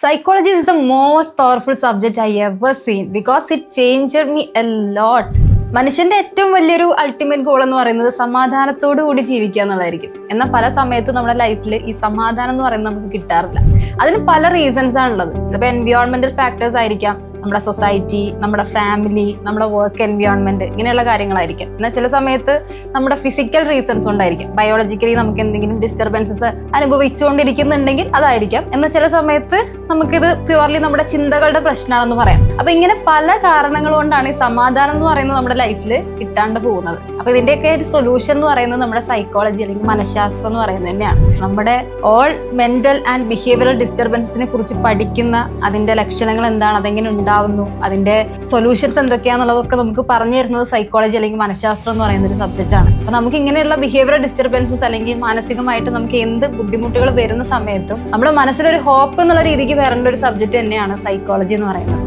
Psychology is the most powerful subject I ever seen because it changed me a lot. മനുഷ്യന്റെ ഏറ്റവും വലിയൊരു ultimate goal എന്ന് പറയുന്നത് സമാധാനത്തോടു കൂടി ജീവിക്കുക എന്നുള്ളതായിരിക്കും. എന്നാൽ പല സമയത്തും നമ്മുടെ ലൈഫിൽ ഈ സമാധാനം എന്ന് പറയുന്നത് നമുക്ക് കിട്ടാറില്ല. അതിന് പല റീസൺസ് ആണുള്ളത്. ചിലപ്പോൾ എൻവയോൺമെന്റൽ ഫാക്ടേഴ്സ് ആയിരിക്കാം, നമ്മുടെ സൊസൈറ്റി, നമ്മുടെ ഫാമിലി, നമ്മുടെ വർക്ക് എൻവയോൺമെന്റ്, ഇങ്ങനെയുള്ള കാര്യങ്ങളായിരിക്കും. എന്നാൽ ചില സമയത്ത് നമ്മുടെ ഫിസിക്കൽ റീസൺസ് ഉണ്ടായിരിക്കും. ബയോളജിക്കലി നമുക്ക് എന്തെങ്കിലും ഡിസ്റ്റർബൻസസ് അനുഭവിച്ചുകൊണ്ടിരിക്കുന്നുണ്ടെങ്കിൽ അതായിരിക്കാം. എന്നാൽ ചില സമയത്ത് നമുക്കിത് പ്യുവർലി നമ്മുടെ ചിന്തകളുടെ പ്രശ്നമാണെന്ന് പറയാം. അപ്പൊ ഇങ്ങനെ പല കാരണങ്ങൾ കൊണ്ടാണ് ഈ സമാധാനം എന്ന് പറയുന്നത് നമ്മുടെ ലൈഫിൽ കിട്ടാണ്ട് പോകുന്നത്. അപ്പൊ ഇതിന്റെയൊക്കെ ഒരു സൊല്യൂഷൻ എന്ന് പറയുന്നത് നമ്മുടെ സൈക്കോളജി അല്ലെങ്കിൽ മനഃശാസ്ത്രം എന്ന് പറയുന്നത് തന്നെയാണ്. നമ്മുടെ ഓൾ മെന്റൽ ആൻഡ് ബിഹേവിയറൽ ഡിസ്റ്റർബൻസിനെ കുറിച്ച് പഠിക്കുന്ന, അതിന്റെ ലക്ഷണങ്ങൾ എന്താണ്, അതെങ്ങനെ ഉണ്ടാവുന്നു, അതിന്റെ സൊല്യൂഷൻസ് എന്തൊക്കെയാണെന്നുള്ളതൊക്കെ നമുക്ക് പറഞ്ഞു തരുന്നത് സൈക്കോളജി അല്ലെങ്കിൽ മനഃശാസ്ത്രം എന്ന് പറയുന്ന ഒരു സബ്ജക്റ്റ് ആണ്. അപ്പൊ നമുക്ക് ഇങ്ങനെയുള്ള ബിഹേവിയറൽ ഡിസ്റ്റർബൻസസ് അല്ലെങ്കിൽ മാനസികമായിട്ട് നമുക്ക് എന്ത് ബുദ്ധിമുട്ടുകൾ വരുന്ന സമയത്തും നമ്മുടെ മനസ്സിലൊരു ഹോപ്പ് എന്നുള്ള രീതിക്ക് വരേണ്ട ഒരു സബ്ജക്റ്റ് തന്നെയാണ് സൈക്കോളജി എന്ന് പറയുന്നത്.